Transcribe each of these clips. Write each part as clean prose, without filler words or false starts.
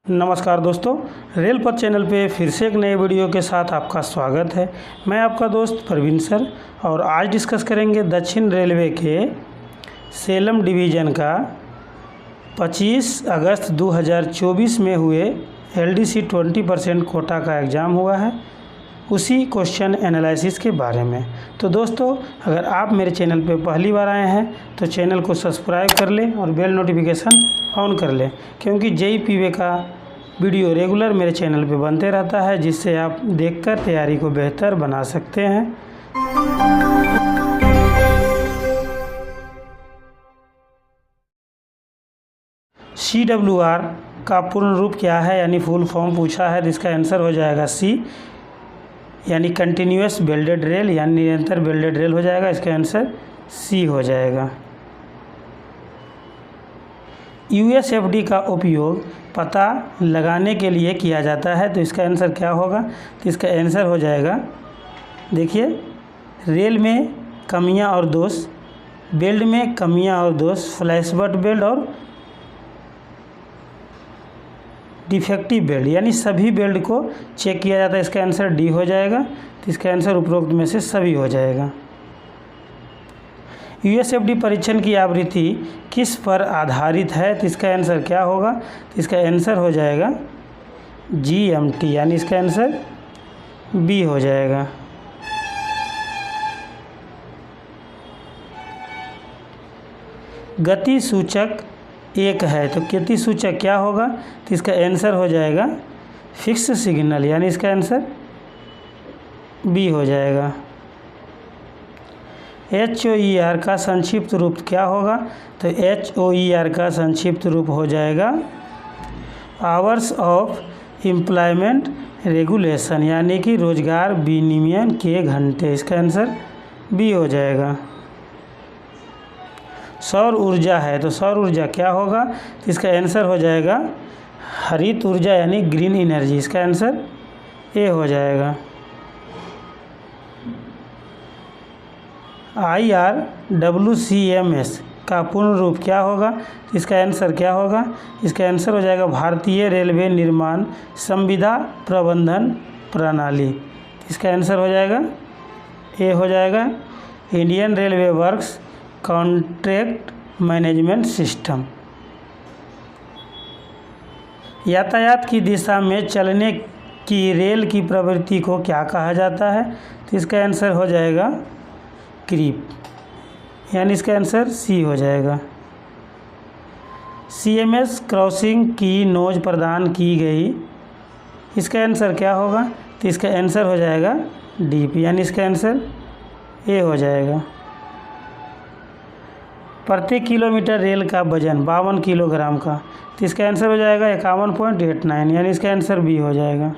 नमस्कार दोस्तों, रेल पथ चैनल पे फिर से एक नए वीडियो के साथ आपका स्वागत है। मैं आपका दोस्त प्रवीण सर और आज डिस्कस करेंगे दक्षिण रेलवे के सेलम डिवीज़न का 25 अगस्त 2024 में हुए LDC 20% कोटा का एग्ज़ाम हुआ है, उसी क्वेश्चन एनालिसिस के बारे में। तो दोस्तों, अगर आप मेरे चैनल पे पहली बार आए हैं तो चैनल को सब्सक्राइब कर लें और बेल नोटिफिकेशन ऑन कर लें, क्योंकि JEE का वीडियो रेगुलर मेरे चैनल पे बनते रहता है, जिससे आप देखकर तैयारी को बेहतर बना सकते हैं। CWR का पूर्ण रूप क्या है, यानी फुल फॉर्म पूछा है, तो इसका आंसर हो जाएगा C, यानी कंटिन्यूअस बेल्डेड रेल, यानी निरंतर बेल्डेड रेल हो जाएगा। इसका आंसर C हो जाएगा। USFD का उपयोग पता लगाने के लिए किया जाता है, तो इसका आंसर क्या होगा? तो इसका आंसर हो जाएगा, देखिए, रेल में कमियां और दोष, बेल्ट में कमियां और दोष, फ्लैशबट बेल्ट और डिफेक्टिव बेल्ट, यानी सभी बेल्ट को चेक किया जाता है। इसका आंसर D हो जाएगा। तो इसका आंसर उपरोक्त में से सभी हो जाएगा। USFD परीक्षण की आवृत्ति किस पर आधारित है? तो इसका आंसर क्या होगा? तो इसका आंसर हो जाएगा GMT, यानी इसका आंसर B हो जाएगा। गति सूचक 1 है, तो गति सूचक क्या होगा? तो इसका आंसर हो जाएगा फिक्स सिग्नल, यानी इसका आंसर B हो जाएगा। HOER का संक्षिप्त रूप क्या होगा? तो HOER का संक्षिप्त रूप हो जाएगा आवर्स ऑफ एम्प्लॉयमेंट रेगुलेशन, यानी कि रोजगार विनियमन के घंटे। इसका आंसर B हो जाएगा। सौर ऊर्जा है, तो सौर ऊर्जा क्या होगा? तो इसका आंसर हो जाएगा हरित ऊर्जा, यानी ग्रीन एनर्जी। इसका आंसर A हो जाएगा। IRWCMS का पूर्ण रूप क्या होगा? तो इसका आंसर क्या होगा? इसका आंसर हो जाएगा भारतीय रेलवे निर्माण संविदा प्रबंधन प्रणाली। इसका आंसर हो जाएगा A हो जाएगा। Indian railway works contract management system. यातायात की दिशा में चलने की रेल की प्रवृत्ति को क्या कहा जाता है? तो इसका आंसर हो जाएगा क्रीप, यानी इसका आंसर C हो जाएगा। CMS क्रॉसिंग की नोज प्रदान की गई, इसका आंसर क्या होगा? तो इसका आंसर हो जाएगा DP, यानी इसका आंसर A हो जाएगा। प्रति किलोमीटर रेल का वजन 52 किलोग्राम का, तो इसका आंसर हो जाएगा 51.89, यानी इसका आंसर B हो जाएगा।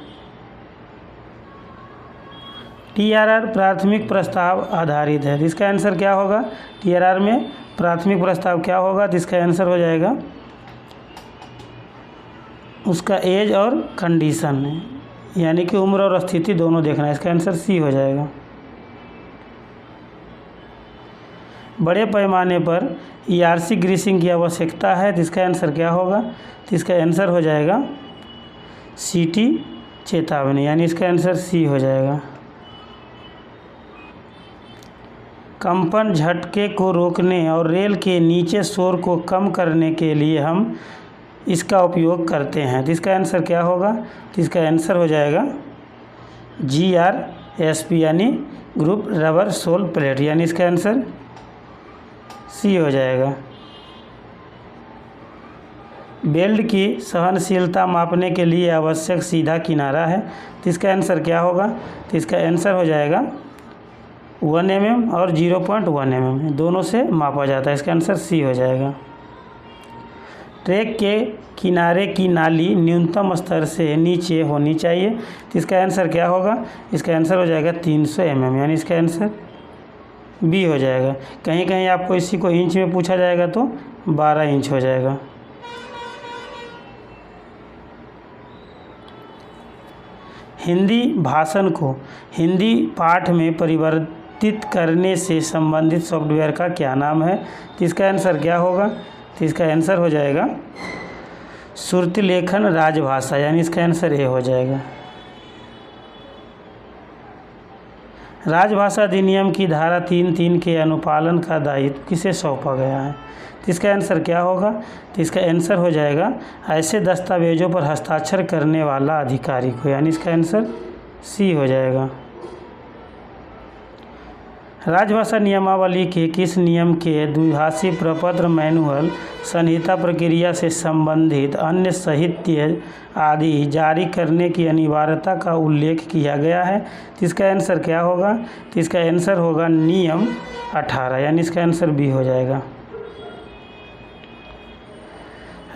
TRR प्राथमिक प्रस्ताव आधारित है, तो इसका आंसर क्या होगा? TRR में प्राथमिक प्रस्ताव क्या होगा? तो इसका आंसर हो जाएगा उसका एज और कंडीशन, यानी कि उम्र और स्थिति दोनों देखना है। इसका आंसर C हो जाएगा। बड़े पैमाने पर ERC ग्रीसिंग की आवश्यकता है, तो इसका आंसर क्या होगा? तो इसका आंसर हो जाएगा CT चेतावनी, यानी इसका आंसर C हो जाएगा। कंपन झटके को रोकने और रेल के नीचे शोर को कम करने के लिए हम इसका उपयोग करते हैं, तो इसका आंसर क्या होगा? तो इसका आंसर हो जाएगा GRSP, यानी ग्रुप रबर सोल प्लेट, यानी इसका आंसर C हो जाएगा। बेल्ट की सहनशीलता मापने के लिए आवश्यक सीधा किनारा है, तो इसका आंसर क्या होगा? तो इसका आंसर हो जाएगा 1 mm और 0.1 mm, दोनों से मापा जाता है। इसका आंसर C हो जाएगा। ट्रैक के किनारे की नाली न्यूनतम स्तर से नीचे होनी चाहिए, तो इसका आंसर क्या होगा? इसका आंसर हो जाएगा 300 mm, यानी इसका आंसर B हो जाएगा। कहीं कहीं आपको इसी को इंच में पूछा जाएगा तो 12 इंच हो जाएगा। हिंदी भाषण को हिंदी पाठ में परिवर्तित करने से संबंधित सॉफ्टवेयर का क्या नाम है? तो इसका आंसर क्या होगा? तो इसका आंसर हो जाएगा श्रुतिलेखन राजभाषा, यानी इसका आंसर ए हो जाएगा। राजभाषा अधिनियम की धारा 3(3) के अनुपालन का दायित्व किसे सौंपा गया है? तो इसका आंसर क्या होगा? तो इसका आंसर हो जाएगा ऐसे दस्तावेजों पर हस्ताक्षर करने वाला अधिकारी को, यानी इसका आंसर सी हो जाएगा। राजभाषा नियमावली के किस नियम के द्विभाषी प्रपत्र, मैनुअल, संहिता प्रक्रिया से संबंधित अन्य साहित्य आदि जारी करने की अनिवार्यता का उल्लेख किया गया है? तो इसका आंसर क्या होगा? तो इसका आंसर होगा नियम 18, यानी इसका आंसर बी हो जाएगा।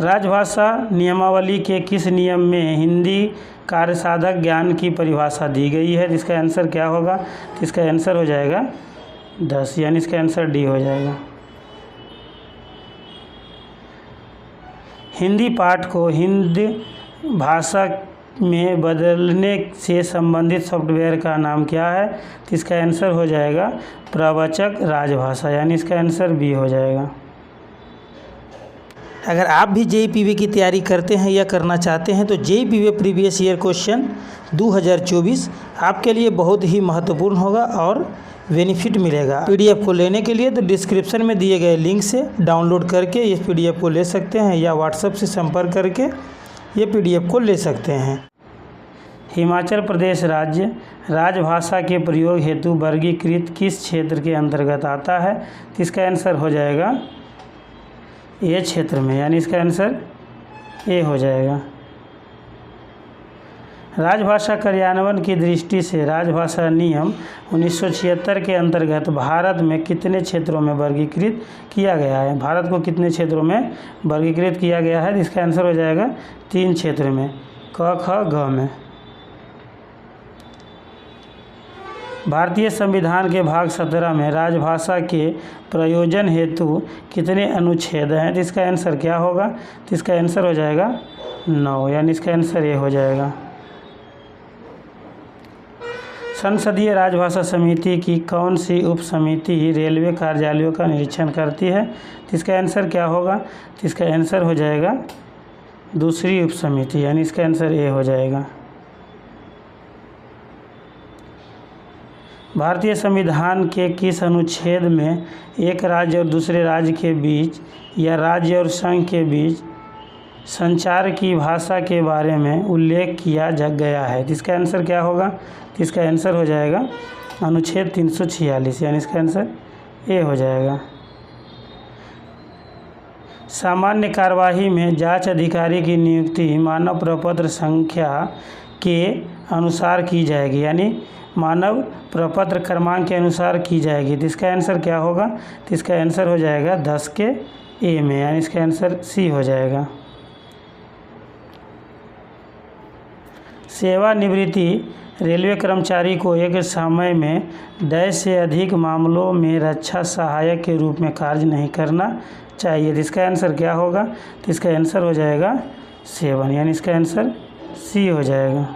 राजभाषा नियमावली के किस नियम में हिंदी कार्यसाधक ज्ञान की परिभाषा दी गई है? तो इसका आंसर क्या होगा? तो इसका आंसर हो जाएगा 10, यानी इसका आंसर डी हो जाएगा। हिंदी पाठ को हिंदी भाषा में बदलने से संबंधित सॉफ्टवेयर का नाम क्या है? तो इसका आंसर हो जाएगा प्रवचक राजभाषा, यानी इसका आंसर बी हो जाएगा। अगर आप भी JEE की तैयारी करते हैं या करना चाहते हैं तो JEE प्रीवियस ईयर क्वेश्चन 2024 आपके लिए बहुत ही महत्वपूर्ण होगा और बेनिफिट मिलेगा। PDF को लेने के लिए तो डिस्क्रिप्शन में दिए गए लिंक से डाउनलोड करके इस PDF को ले सकते हैं या व्हाट्सएप से संपर्क करके ये PDF को ले सकते हैं। हिमाचल प्रदेश राज्य राजभाषा के प्रयोग हेतु वर्गीकृत किस क्षेत्र के अंतर्गत आता है? तो इसका आंसर हो जाएगा ए क्षेत्र में, यानी इसका आंसर ए हो जाएगा। राजभाषा कार्यान्वयन की दृष्टि से राजभाषा नियम 1976 के अंतर्गत भारत में कितने क्षेत्रों में वर्गीकृत किया गया है? भारत को कितने क्षेत्रों में वर्गीकृत किया गया है? इसका आंसर हो जाएगा 3 क्षेत्र में, क, ख, ग में। भारतीय संविधान के भाग 17 में राजभाषा के प्रयोजन हेतु कितने अनुच्छेद हैं? तो इसका आंसर क्या होगा? तो इसका आंसर हो जाएगा 9, यानी इसका आंसर ये हो जाएगा। संसदीय राजभाषा समिति की कौन सी उप समिति रेलवे कार्यालयों का निरीक्षण करती है? तो इसका आंसर क्या होगा? तो इसका आंसर हो जाएगा दूसरी उप समिति, यानी इसका आंसर ए हो जाएगा। भारतीय संविधान के किस अनुच्छेद में एक राज्य और दूसरे राज्य के बीच या राज्य और संघ के बीच संचार की भाषा के बारे में उल्लेख किया गया है? तो इसका आंसर क्या होगा? तो इसका आंसर हो जाएगा अनुच्छेद 346, यानी इसका आंसर ए हो जाएगा। सामान्य कार्यवाही में जांच अधिकारी की नियुक्ति मानव प्रपत्र संख्या के अनुसार की जाएगी, यानी मानव प्रपत्र क्रमांक के अनुसार की जाएगी। तो इसका आंसर क्या होगा? तो इसका आंसर हो जाएगा 10 के ए में, यानी इसका आंसर सी हो जाएगा। सेवानिवृत्ति रेलवे कर्मचारी को एक समय में 10 से अधिक मामलों में रक्षा सहायक के रूप में कार्य नहीं करना चाहिए। तो इसका आंसर क्या होगा? तो इसका आंसर हो जाएगा 7, यानी इसका आंसर सी हो जाएगा।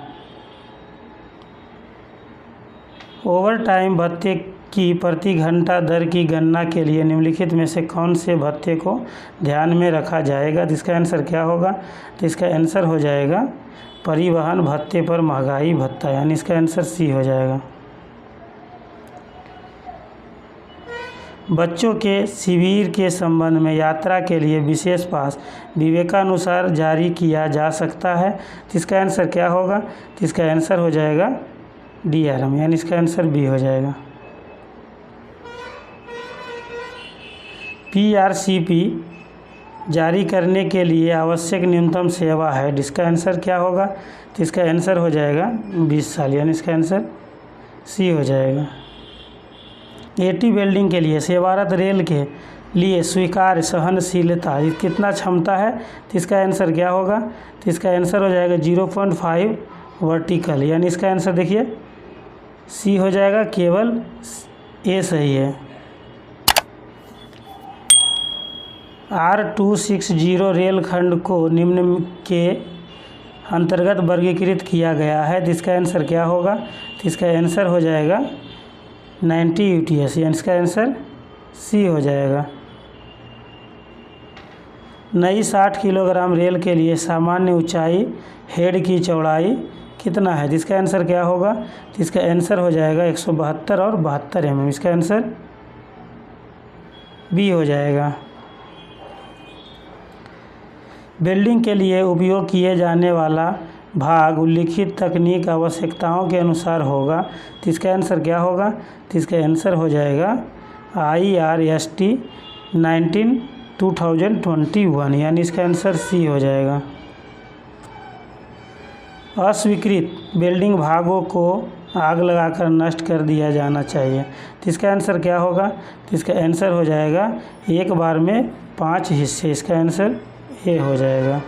ओवर टाइम भत्ते की प्रति घंटा दर की गणना के लिए निम्नलिखित में से कौन से भत्ते को ध्यान में रखा जाएगा? तो इसका आंसर क्या होगा? तो इसका आंसर हो जाएगा परिवहन भत्ते पर महंगाई भत्ता, यानी इसका आंसर सी हो जाएगा। बच्चों के शिविर के संबंध में यात्रा के लिए विशेष पास विवेकानुसार जारी किया जा सकता है। तो इसका आंसर क्या होगा? तो इसका आंसर हो जाएगा DRM, यानी इसका आंसर बी हो जाएगा। PRCP जारी करने के लिए आवश्यक न्यूनतम सेवा है। इसका आंसर क्या होगा? तो इसका आंसर हो जाएगा 20 साल, यानी इसका आंसर सी हो जाएगा। AT वेल्डिंग के लिए सेवारत रेल के लिए स्वीकार्य सहनशीलता कितना क्षमता है? तो इसका आंसर क्या होगा? तो इसका आंसर हो जाएगा 0.5 वर्टिकल, यानी इसका आंसर देखिए सी हो जाएगा, केवल ए सही है। R260 रेलखंड को निम्न के अंतर्गत वर्गीकृत किया गया है। तो इसका आंसर क्या होगा? तो इसका आंसर हो जाएगा 90 UTS, यानी इसका आंसर सी हो जाएगा। नई 60 किलोग्राम रेल के लिए सामान्य ऊंचाई हेड की चौड़ाई कितना है? इसका आंसर क्या होगा? इसका आंसर हो जाएगा 172 और 72 mm। इसका आंसर बी हो जाएगा। बिल्डिंग के लिए उपयोग किए जाने वाला भाग उल्लिखित तकनीक आवश्यकताओं के अनुसार होगा। तो इसका आंसर क्या होगा? तो इसका आंसर हो जाएगा IRST 2021, यानी इसका आंसर सी हो जाएगा। अस्वीकृत बिल्डिंग भागों को आग लगाकर नष्ट कर दिया जाना चाहिए। तो इसका आंसर क्या होगा? तो इसका आंसर हो जाएगा एक बार में 5 हिस्से। इसका आंसर ए हो जाएगा।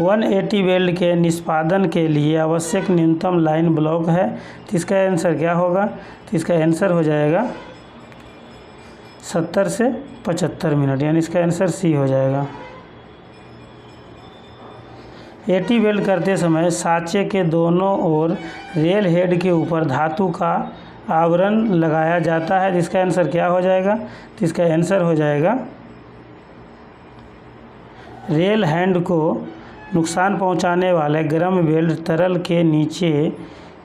180 वेल्ड के निष्पादन के लिए आवश्यक न्यूनतम लाइन ब्लॉक है। तो इसका आंसर क्या होगा? तो इसका आंसर हो जाएगा 70 से 75 मिनट, यानी इसका आंसर सी हो जाएगा। 80 वेल्ड करते समय साँचे के दोनों ओर रेल हेड के ऊपर धातु का आवरण लगाया जाता है। इसका आंसर क्या हो जाएगा? तो इसका आंसर हो जाएगा रेल हैंड को नुकसान पहुंचाने वाले गर्म वेल्ड तरल के नीचे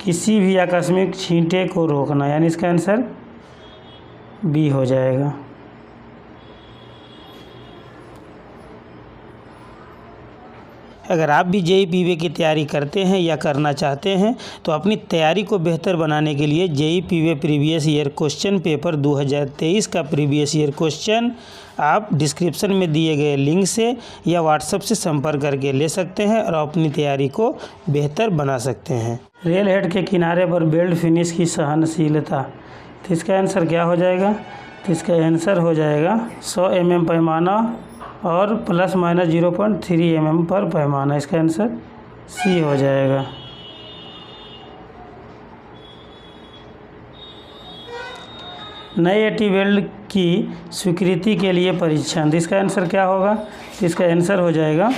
किसी भी आकस्मिक छींटे को रोकना, यानी इसका आंसर बी हो जाएगा। अगर आप भी JEE PV की तैयारी करते हैं या करना चाहते हैं तो अपनी तैयारी को बेहतर बनाने के लिए JEE PV previous year question paper 2023 का प्रीवियस ईयर क्वेश्चन आप डिस्क्रिप्शन में दिए गए लिंक से या व्हाट्सएप से संपर्क करके ले सकते हैं और अपनी तैयारी को बेहतर बना सकते हैं। रेल हेड के किनारे पर बेल्ट फिनिश की सहनशीलता, तो इसका आंसर क्या हो जाएगा? तो इसका आंसर हो जाएगा 100 mm पैमाना और ±0.3 mm पर पैमाना। इसका आंसर सी हो जाएगा। नए 80 वेल्ड की स्वीकृति के लिए परीक्षण, इसका आंसर क्या होगा? इसका आंसर हो जाएगा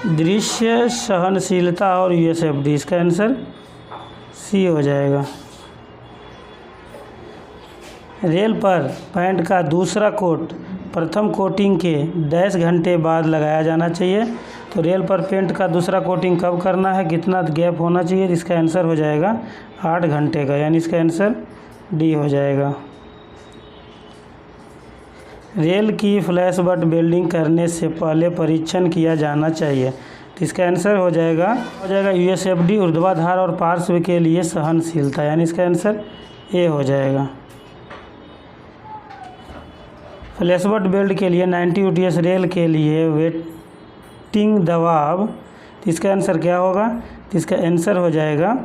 दृश्य सहनशीलता और USFD। इसका आंसर सी हो जाएगा। रेल पर पेंट का दूसरा कोट प्रथम कोटिंग के डैश घंटे बाद लगाया जाना चाहिए। तो रेल पर पेंट का दूसरा कोटिंग कब करना है, कितना गैप होना चाहिए? इसका आंसर हो जाएगा 8 घंटे का, यानी इसका आंसर डी हो जाएगा। रेल की फ्लैश बट वेल्डिंग करने से पहले परीक्षण किया जाना चाहिए। तो इसका आंसर हो जाएगा USFD ऊर्ध्वाधर और पार्श्व के लिए सहनशीलता, यानी इसका आंसर ए हो जाएगा। फ्लैशबट बेल्ट के लिए 90 UTS रेल के लिए वेटिंग दबाव, तो इसका आंसर क्या होगा? तो इसका आंसर हो जाएगा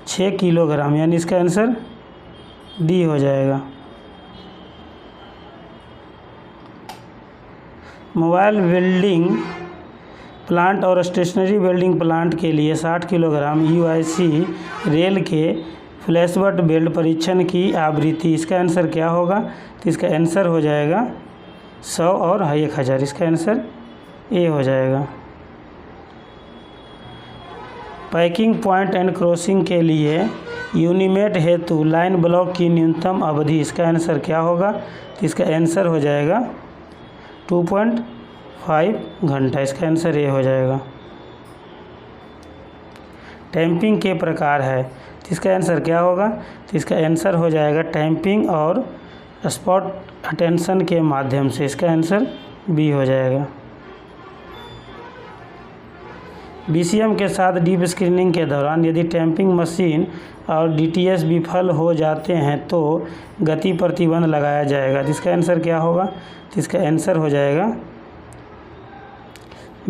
6 किलोग्राम, यानी इसका आंसर डी हो जाएगा। मोबाइल वेल्डिंग प्लांट और स्टेशनरी वेल्डिंग प्लांट के लिए 60 किलोग्राम UIC रेल के फ्लैशबट बेल्ट परीक्षण की आवृत्ति, इसका आंसर क्या होगा? तो इसका आंसर हो जाएगा 100 और 1000। इसका आंसर ए हो जाएगा। पैकिंग पॉइंट एंड क्रॉसिंग के लिए यूनिमेट हेतु लाइन ब्लॉक की न्यूनतम अवधि, इसका आंसर क्या होगा? तो इसका आंसर हो जाएगा 2.5 घंटा। इसका आंसर ए हो जाएगा। टैंपिंग के प्रकार है, तो इसका आंसर क्या होगा? तो इसका आंसर हो जाएगा टैंपिंग और स्पॉट अटेंशन के माध्यम से। इसका आंसर बी हो जाएगा। BCM के साथ डीप स्क्रीनिंग के दौरान यदि टैंपिंग मशीन और DTS विफल हो जाते हैं तो गति प्रतिबंध लगाया जाएगा। तो इसका आंसर क्या होगा? तो इसका आंसर हो जाएगा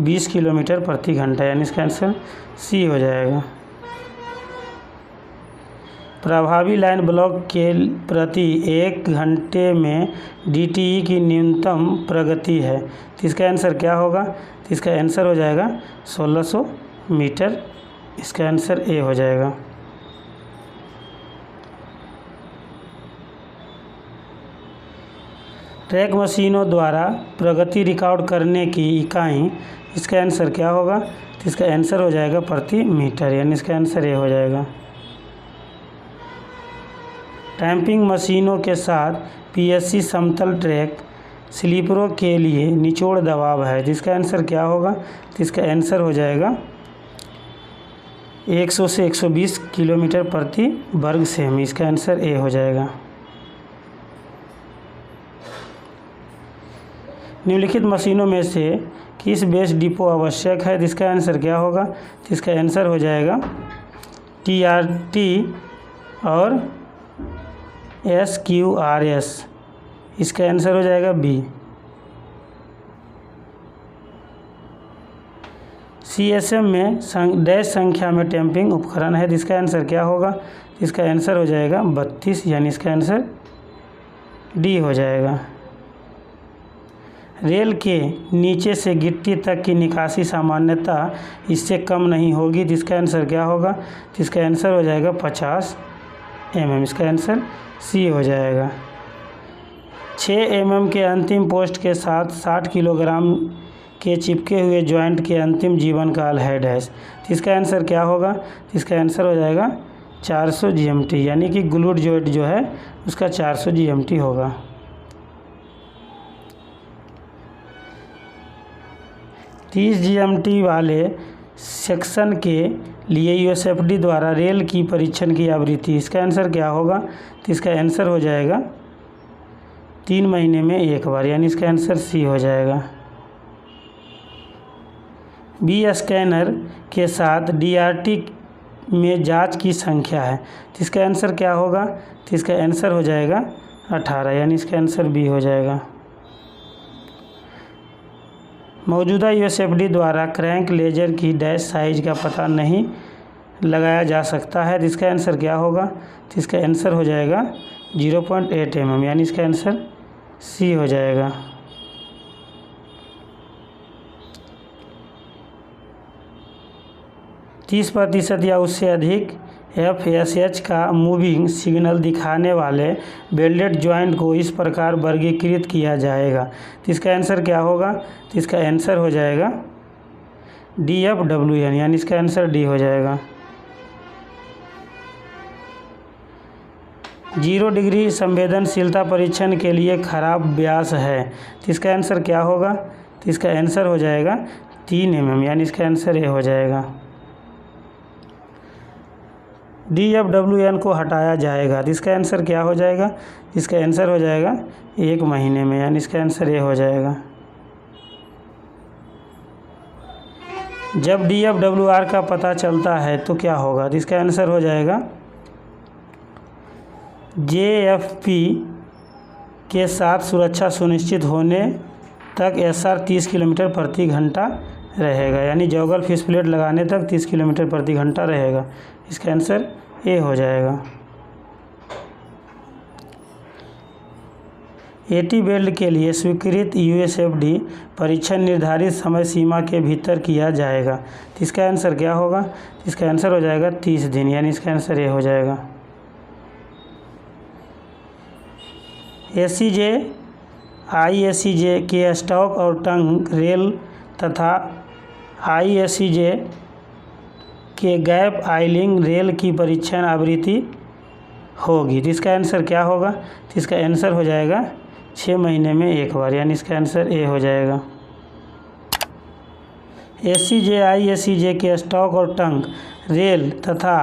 20 किलोमीटर प्रति घंटा, यानी इसका आंसर सी हो जाएगा। प्रभावी लाइन ब्लॉक के प्रति 1 घंटे में DTE की न्यूनतम प्रगति है। तो इसका आंसर क्या होगा? तो इसका आंसर हो जाएगा 1600 मीटर। इसका आंसर ए हो जाएगा। ट्रैक मशीनों द्वारा प्रगति रिकॉर्ड करने की इकाई, इसका आंसर क्या होगा? तो इसका आंसर हो जाएगा प्रति मीटर, यानी इसका आंसर ए हो जाएगा। टैंपिंग मशीनों के साथ पीएससी समतल ट्रैक स्लीपरों के लिए निचोड़ दबाव है, जिसका आंसर क्या होगा? तो इसका आंसर हो जाएगा 100 से 120 किलोमीटर प्रति वर्ग सेमी। इसका आंसर ए हो जाएगा। निम्नलिखित मशीनों में से किस बेस डिपो आवश्यक है? जिसका आंसर क्या होगा? जिसका आंसर हो जाएगा TRT और SQRS। इसका आंसर हो जाएगा बी। CSM में डैश संख्या में टैंपिंग उपकरण है, जिसका आंसर क्या होगा? इसका आंसर हो जाएगा 32, यानी इसका आंसर डी हो जाएगा। रेल के नीचे से गिट्टी तक की निकासी सामान्यतः इससे कम नहीं होगी, जिसका आंसर क्या होगा? जिसका आंसर हो जाएगा 50 mm। इसका आंसर सी हो जाएगा। 6 mm के अंतिम पोस्ट के साथ 60 किलोग्राम के चिपके हुए जॉइंट के अंतिम जीवन काल है डैश। इसका आंसर क्या होगा? इसका आंसर हो जाएगा 400 GMT, यानी कि ग्लूड जॉइंट जो है उसका 400 GMT होगा। तीस GMT वाले सेक्शन के लिए USFD द्वारा रेल की परीक्षण की आवृत्ति, इसका आंसर क्या होगा? तो इसका आंसर हो जाएगा 3 महीने में एक बार, यानी इसका आंसर सी हो जाएगा। बी स्कैनर के साथ DRT में जांच की संख्या है, इसका आंसर क्या होगा? तो इसका आंसर हो जाएगा 18, यानी इसका आंसर बी हो जाएगा। मौजूदा USFD द्वारा क्रैंक लेजर की डैश साइज का पता नहीं लगाया जा सकता है, जिसका आंसर क्या होगा? तो इसका आंसर हो जाएगा 0.8 mm, यानी इसका आंसर सी हो जाएगा। तीस % या उससे अधिक FSH का मूविंग सिग्नल दिखाने वाले वेल्डेड जॉइंट को इस प्रकार वर्गीकृत किया जाएगा। तो इसका आंसर क्या होगा? तो इसका आंसर हो जाएगा DFWN, यानी इसका आंसर डी हो जाएगा। 0 डिग्री संवेदनशीलता परीक्षण के लिए खराब व्यास है, तो इसका आंसर क्या होगा? तो इसका आंसर हो जाएगा 3 mm, यानी इसका आंसर ए हो जाएगा। DFWN को हटाया जाएगा, तो इसका आंसर क्या हो जाएगा? इसका आंसर हो जाएगा 1 महीने में, यानी इसका आंसर ए हो जाएगा। जब DFWR का पता चलता है तो क्या होगा? तो इसका आंसर हो जाएगा JFP के साथ सुरक्षा सुनिश्चित होने तक SR 30 किलोमीटर प्रति घंटा रहेगा, यानी जॉगल फिश प्लेट लगाने तक 30 किलोमीटर प्रति घंटा रहेगा। इसका आंसर ए हो जाएगा। AT बेल्ट के लिए स्वीकृत USFD परीक्षण निर्धारित समय सीमा के भीतर किया जाएगा, तो इसका आंसर क्या होगा? इसका आंसर हो जाएगा 30 दिन, यानी इसका आंसर ए हो जाएगा। ACJ IACJ के स्टॉक और टंग रेल तथा IACJ के गैप आइलिंग रेल की परीक्षण आवृत्ति होगी, तो इसका आंसर क्या होगा? तो इसका आंसर हो जाएगा 6 महीने में एक बार, यानी इसका आंसर ए हो जाएगा। ACJ IACJ के स्टॉक और टंग रेल तथा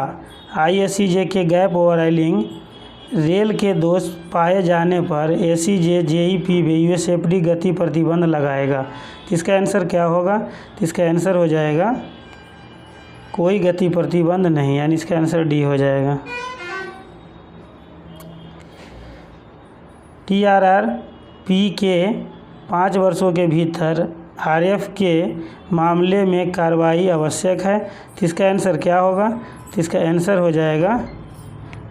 IACJ के गैप ओवरहाइलिंग रेल के दोष पाए जाने पर ACJ JEP में USFD गति प्रतिबंध लगाएगा, तो इसका आंसर क्या होगा? तो इसका आंसर हो जाएगा कोई गति प्रतिबंध नहीं, यानी इसका आंसर डी हो जाएगा। TRRP के 5 वर्षों के भीतर RF के मामले में कार्रवाई आवश्यक है, तो इसका आंसर क्या होगा? तो इसका आंसर हो जाएगा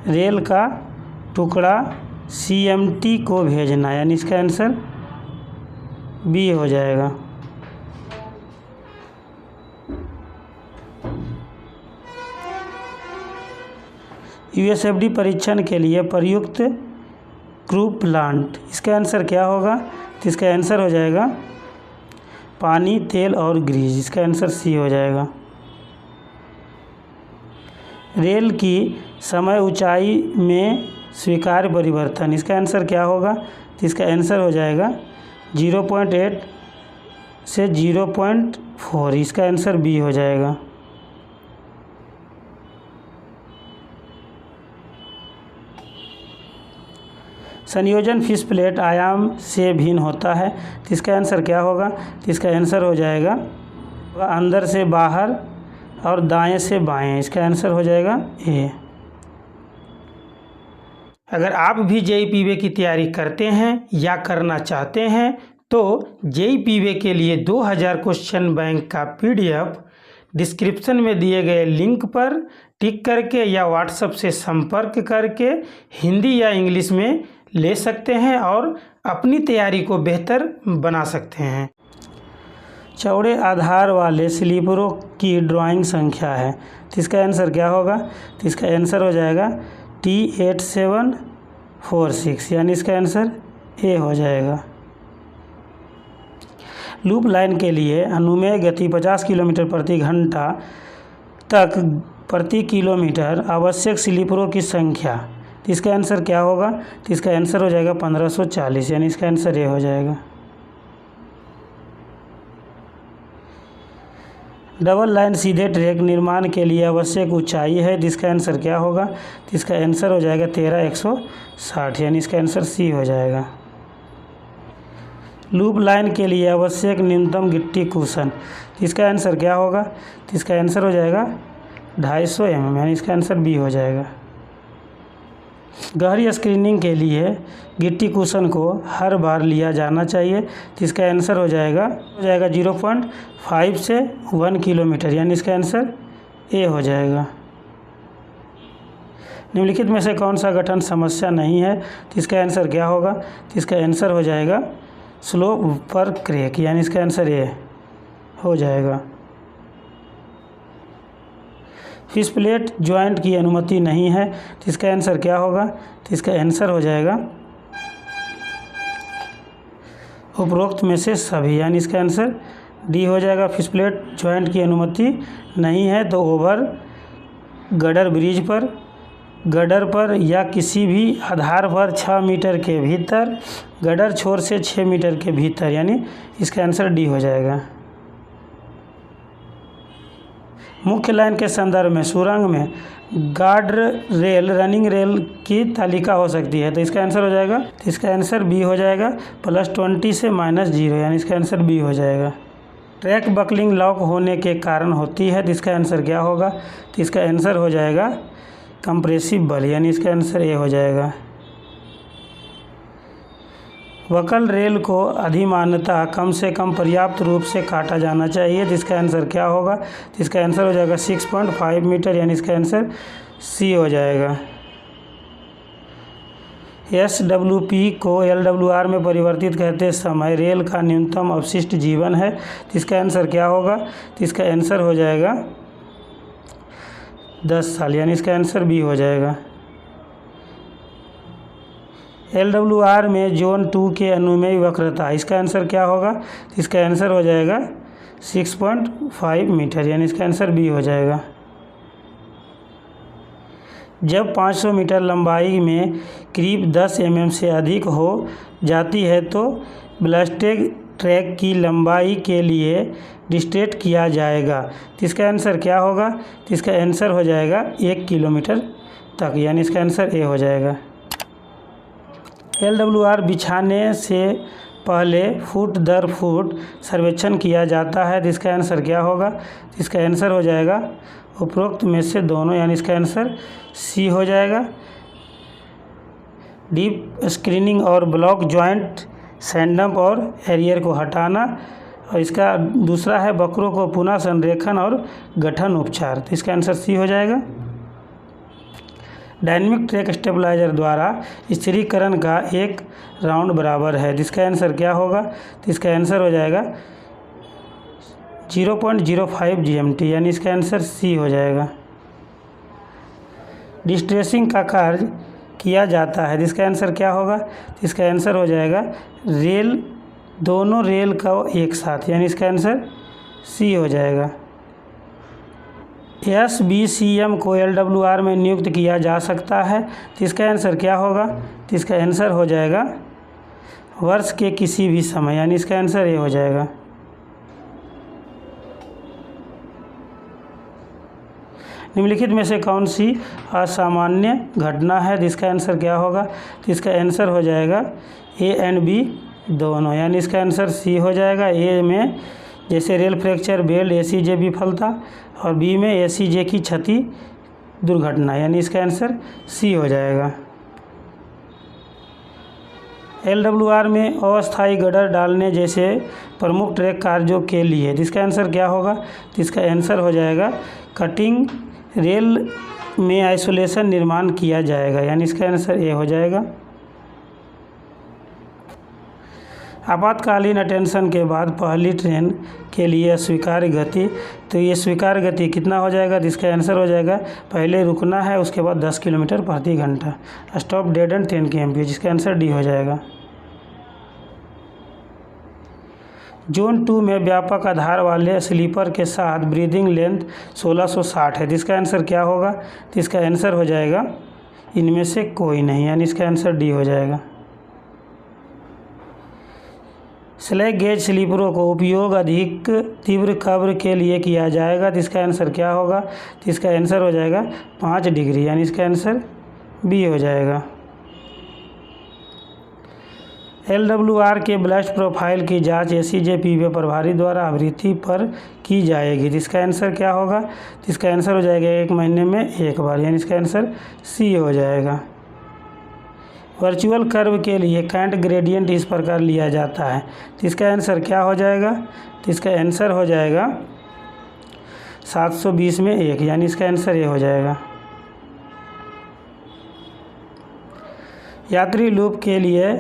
रेल का टुकड़ा CMT को भेजना, यानी इसका आंसर बी हो जाएगा। USFD परीक्षण के लिए प्रयुक्त क्रू प्लांट, इसका आंसर क्या होगा? तो इसका आंसर हो जाएगा पानी, तेल और ग्रीस, इसका आंसर सी हो जाएगा। रेल की समय ऊंचाई में स्वीकार्य परिवर्तन, इसका आंसर क्या होगा? तो इसका आंसर हो जाएगा 0.8 से 0.4, इसका आंसर बी हो जाएगा। संयोजन फिश प्लेट आयाम से भिन्न होता है, तो इसका आंसर क्या होगा? तो इसका आंसर हो जाएगा अंदर से बाहर और दाएं से बाएं, इसका आंसर हो जाएगा ए। अगर आप भी जेईई पीवे की तैयारी करते हैं या करना चाहते हैं तो जेईई पीवे के लिए 2000 क्वेश्चन बैंक का PDF डिस्क्रिप्शन में दिए गए लिंक पर टिक करके या व्हाट्सएप से संपर्क करके हिंदी या इंग्लिश में ले सकते हैं और अपनी तैयारी को बेहतर बना सकते हैं। चौड़े आधार वाले स्लीपरों की ड्राइंग संख्या है, तो इसका आंसर क्या होगा? तो इसका आंसर हो जाएगा T8746, यानी इसका आंसर ए हो जाएगा। लूप लाइन के लिए अनुमेय गति 50 किलोमीटर प्रति घंटा तक प्रति किलोमीटर आवश्यक स्लीपरों की संख्या, तो इसका आंसर क्या होगा? तो इसका आंसर हो जाएगा 1540, यानी इसका आंसर ए हो जाएगा। डबल लाइन सीधे ट्रैक निर्माण के लिए आवश्यक ऊंचाई है, जिसका आंसर क्या होगा? तो इसका आंसर हो जाएगा 13160, यानी इसका आंसर सी हो जाएगा। लूप लाइन के लिए आवश्यक न्यूनतम गिट्टी कुशन, तो इसका आंसर क्या होगा? तो इसका आंसर हो जाएगा 250 mm, यानी इसका आंसर बी हो जाएगा। गहरी स्क्रीनिंग के लिए गिट्टी कुशन को हर बार लिया जाना चाहिए, तो इसका आंसर हो जाएगा 0.5 से 1 किलोमीटर, यानी इसका आंसर ए हो जाएगा। निम्नलिखित में से कौन सा गठन समस्या नहीं है, तो इसका आंसर क्या होगा? तो इसका आंसर हो जाएगा स्लोप पर क्रैक, यानी इसका आंसर ए हो जाएगा। फिश प्लेट जॉइंट की अनुमति नहीं है, तो इसका आंसर क्या होगा? तो इसका आंसर हो जाएगा उपरोक्त में से सभी, यानी इसका आंसर डी हो जाएगा। फिश प्लेट जॉइंट की अनुमति नहीं है तो ओवर गडर ब्रिज पर, गडर पर या किसी भी आधार पर 6 मीटर के भीतर, गडर छोर से 6 मीटर के भीतर, यानी इसका आंसर डी हो जाएगा। मुख्य लाइन के संदर्भ में सुरंग में गार्ड रेल रनिंग रेल की तालिका हो सकती है, तो इसका आंसर हो जाएगा, तो इसका आंसर बी हो जाएगा +20 से -0, यानी इसका आंसर बी हो जाएगा। ट्रैक बकलिंग लॉक होने के कारण होती है, तो इसका आंसर क्या होगा? तो इसका आंसर हो जाएगा कंप्रेसिव बल, यानी इसका आंसर ए हो जाएगा। वक्र रेल को अधिमानतः कम से कम पर्याप्त रूप से काटा जाना चाहिए, जिसका आंसर क्या होगा? तो इसका आंसर हो जाएगा 6.5 मीटर, यानी इसका आंसर सी हो जाएगा। SWP को LWR में परिवर्तित करते समय रेल का न्यूनतम अवशिष्ट जीवन है, तो इसका आंसर क्या होगा? तो इसका आंसर हो जाएगा 10 साल, यानी इसका आंसर बी हो जाएगा। LWR में जोन 2 के अनुमेय वक्रता, इसका आंसर क्या होगा? तो इसका आंसर हो जाएगा 6.5 मीटर, यानी इसका आंसर बी हो जाएगा। जब 500 मीटर लंबाई में करीब 10 mm से अधिक हो जाती है तो ब्लास्टेड ट्रैक की लंबाई के लिए डिस्टेट किया जाएगा, तो इसका आंसर क्या होगा? तो इसका आंसर हो जाएगा 1 किलोमीटर तक, यानी इसका आंसर ए हो जाएगा। LWR बिछाने से पहले फुट दर फुट सर्वेक्षण किया जाता है, तो इसका आंसर क्या होगा? तो इसका आंसर हो जाएगा उपरोक्त में से दोनों, यानी इसका आंसर सी हो जाएगा। डीप स्क्रीनिंग और ब्लॉक जॉइंट सैंडम्प और एरियर को हटाना, और इसका दूसरा है वक्रों को पुनः संरेखन और गठन उपचार, तो इसका आंसर सी हो जाएगा। डायनेमिक ट्रैक स्टेबलाइजर द्वारा स्थिरीकरण का एक राउंड बराबर है, जिसका आंसर क्या होगा? तो इसका आंसर हो जाएगा 0.05 GMT, यानी इसका आंसर सी हो जाएगा। डिस्ट्रेसिंग का कार्य किया जाता है, जिसका आंसर क्या होगा? तो इसका आंसर हो जाएगा रेल, दोनों रेल का एक साथ, यानी इसका आंसर सी हो जाएगा। SBCM को LWR में नियुक्त किया जा सकता है। तो इसका आंसर क्या होगा? तो इसका आंसर हो जाएगा वर्ष के किसी भी समय, यानी इसका आंसर ये हो जाएगा। निम्नलिखित में से कौन सी असामान्य घटना है? जिसका आंसर क्या होगा? तो इसका आंसर हो जाएगा A एंड B दोनों, यानी इसका आंसर C हो जाएगा। A में जैसे रेल फ्रैक्चर, बेल्ट, ACJ विफलता, और B में ACJ की क्षति दुर्घटना, यानी इसका आंसर C हो जाएगा। LWR में अस्थायी गडर डालने जैसे प्रमुख ट्रैक कार्यों के लिए इसका आंसर क्या होगा? तो इसका आंसर हो जाएगा कटिंग रेल में आइसोलेशन निर्माण किया जाएगा, यानी इसका आंसर ए हो जाएगा। आपातकालीन अटेंशन के बाद पहली ट्रेन के लिए स्वीकार्य गति, तो ये स्वीकार्य गति कितना हो जाएगा? तो इसका आंसर हो जाएगा पहले रुकना है, उसके बाद 10 किलोमीटर प्रति घंटा। स्टॉप डेड एंड 10 kmph, जिसका आंसर डी हो जाएगा। जोन 2 में व्यापक आधार वाले स्लीपर के साथ ब्रीदिंग लेंथ 1660 है। जिसका आंसर क्या होगा? तो इसका आंसर हो जाएगा इनमें से कोई नहीं, यानी इसका आंसर डी हो जाएगा। स्लैग गेज स्लीपरों को उपयोग अधिक तीव्र कब्र के लिए किया जाएगा। तो इसका आंसर क्या होगा? तो इसका आंसर हो जाएगा 5 डिग्री, यानी इसका आंसर बी हो जाएगा। LWR के ब्लास्ट प्रोफाइल की जांच ACJ PV प्रभारी द्वारा आवृत्ति पर की जाएगी। इसका आंसर क्या होगा? तो इसका आंसर हो जाएगा 1 महीने में 1 बार, यानी इसका आंसर सी हो जाएगा। वर्चुअल कर्व के लिए कैंट ग्रेडियंट इस प्रकार लिया जाता है। तो इसका आंसर क्या हो जाएगा? तो इसका आंसर हो जाएगा 720 में 1, यानी इसका आंसर ये हो जाएगा। यात्री लूप के लिए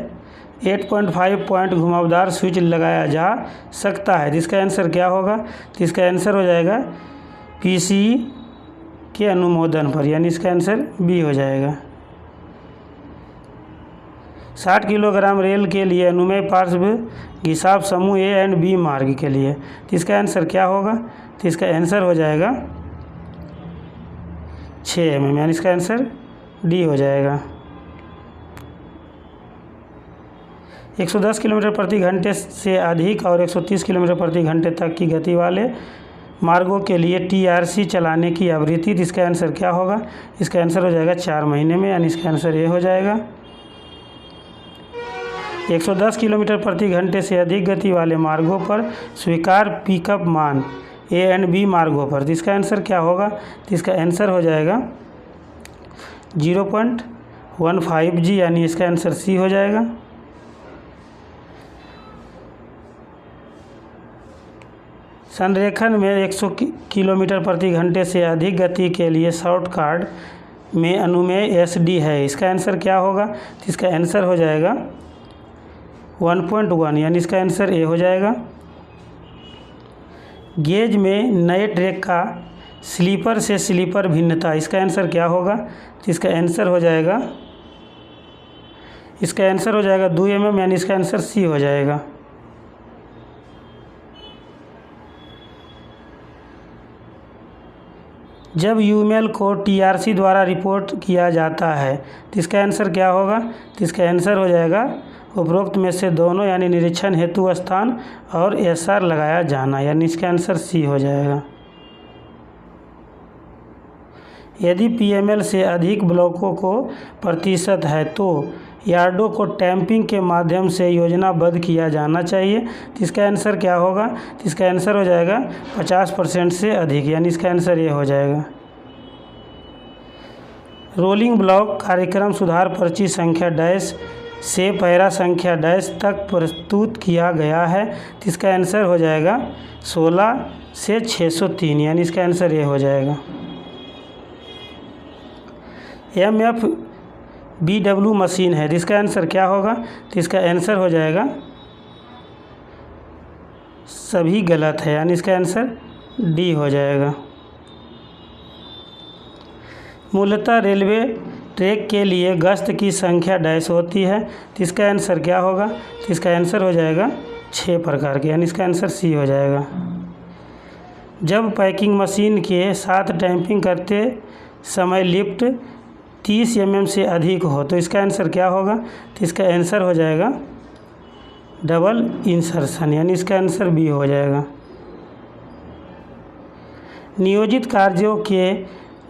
8.5 पॉइंट घुमावदार स्विच लगाया जा सकता है। इसका आंसर क्या होगा? तो इसका आंसर हो जाएगा PCI के अनुमोदन पर, यानी इसका आंसर बी हो जाएगा। 60 किलोग्राम रेल के लिए अनुमेय पार्श्व घिसाव समूह A एंड B मार्ग के लिए, तो इसका आंसर क्या होगा? तो इसका आंसर हो जाएगा 6 mm, यानी इसका आंसर डी हो जाएगा। 110 किलोमीटर प्रति घंटे से अधिक और 130 किलोमीटर प्रति घंटे तक की गति वाले मार्गों के लिए TRC चलाने की आवृत्ति, इसका आंसर क्या होगा? इसका आंसर हो जाएगा 4 महीने में, यानी इसका आंसर ये हो जाएगा। 110 किलोमीटर प्रति घंटे से अधिक गति वाले मार्गों पर स्वीकार पिकअप मान A एंड B मार्गों पर, तो इसका आंसर क्या होगा? तो इसका आंसर हो जाएगा 0.15 G, यानी इसका आंसर सी हो जाएगा। संरेखण में 100 किलोमीटर प्रति घंटे से अधिक गति के लिए शॉर्टकट में अनुमेय SD है। इसका आंसर क्या होगा? तो इसका आंसर हो जाएगा 1.1, यानी इसका आंसर ए हो जाएगा। गेज में नए ट्रैक का स्लीपर से स्लीपर भिन्नता, इसका आंसर क्या होगा? तो इसका आंसर हो जाएगा 2 mm, यानी इसका आंसर सी हो जाएगा। जब यूमेल को TRC द्वारा रिपोर्ट किया जाता है, तो इसका आंसर क्या होगा? तो इसका आंसर हो जाएगा उपरोक्त में से दोनों, यानी निरीक्षण हेतु स्थान और SR लगाया जाना, यानी इसका आंसर सी हो जाएगा। यदि PML से अधिक ब्लॉकों को प्रतिशत है तो यार्डों को टैंपिंग के माध्यम से योजनाबद्ध किया जाना चाहिए। तो इसका आंसर क्या होगा? तो इसका आंसर हो जाएगा 50% से अधिक, यानी इसका आंसर ये हो जाएगा। रोलिंग ब्लॉक कार्यक्रम सुधार पर्ची संख्या डैश से पैरा संख्या डैश तक प्रस्तुत किया गया है। तो इसका आंसर हो जाएगा 16 से 603, यानी इसका आंसर ये हो जाएगा। MFBW मशीन है, इसका आंसर क्या होगा? तो इसका आंसर हो जाएगा सभी गलत है, यानी इसका आंसर डी हो जाएगा। मूलतः रेलवे ट्रैक के लिए गश्त की संख्या डैश होती है। तो इसका आंसर क्या होगा? तो इसका आंसर हो जाएगा 6 प्रकार के, यानी इसका आंसर सी हो जाएगा। जब पैकिंग मशीन के साथ टैंपिंग करते समय लिफ्ट 30 mm से अधिक हो। तो इसका आंसर क्या होगा? तो इसका आंसर हो जाएगा डबल इंसर्शन, यानी इसका आंसर बी हो जाएगा। नियोजित कार्यों के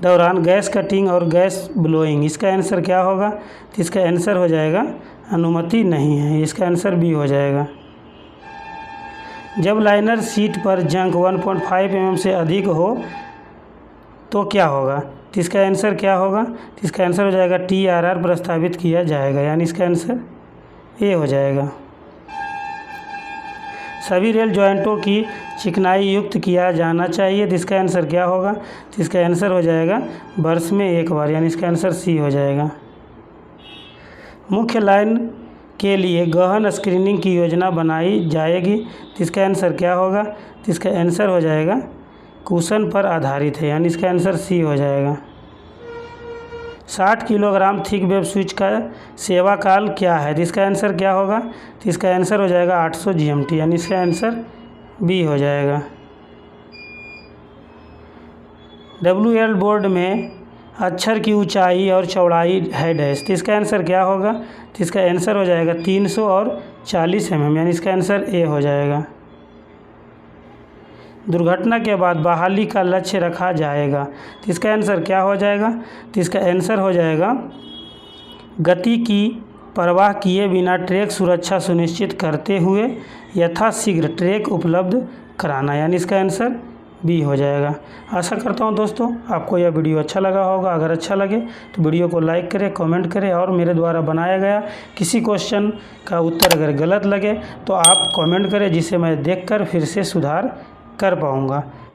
दौरान गैस कटिंग और गैस ब्लोइंग, इसका आंसर क्या होगा? तो इसका आंसर हो जाएगा अनुमति नहीं है, इसका आंसर बी हो जाएगा। जब लाइनर सीट पर जंक 1.5 mm से अधिक हो तो क्या होगा? तो इसका आंसर क्या होगा? तो इसका आंसर हो जाएगा TRR प्रस्तावित किया जाएगा, यानी इसका आंसर ए हो जाएगा। सभी रेल जॉइंटों की चिकनाई युक्त किया जाना चाहिए, तो इसका आंसर क्या होगा? तो इसका आंसर हो जाएगा वर्ष में एक बार, यानी इसका आंसर सी हो जाएगा। मुख्य लाइन के लिए गहन स्क्रीनिंग की योजना बनाई जाएगी, तो इसका आंसर क्या होगा? तो इसका आंसर हो जाएगा कुशन पर आधारित है, यानी इसका आंसर सी हो जाएगा। 60 किलोग्राम थिक वेब स्विच का सेवा काल क्या है? तो इसका आंसर क्या होगा? तो इसका आंसर हो जाएगा 800 GMT, यानी इसका आंसर बी हो जाएगा। WL बोर्ड में अक्षर की ऊंचाई और चौड़ाई है डैश, तो इसका आंसर क्या होगा? तो इसका आंसर हो जाएगा 300 और 40 mm, यानी इसका आंसर ए हो जाएगा। दुर्घटना के बाद बहाली का लक्ष्य रखा जाएगा, तो इसका आंसर क्या हो जाएगा? तो इसका आंसर हो जाएगा गति की परवाह किए बिना ट्रैक सुरक्षा सुनिश्चित करते हुए यथाशीघ्र ट्रैक उपलब्ध कराना, यानी इसका आंसर बी हो जाएगा। आशा करता हूँ दोस्तों आपको यह वीडियो अच्छा लगा होगा। अगर अच्छा लगे तो वीडियो को लाइक करें, कमेंट करें, और मेरे द्वारा बनाया गया किसी क्वेश्चन का उत्तर अगर गलत लगे तो आप कमेंट करें, जिसे मैं देखकर फिर से सुधार कर पाऊँगा।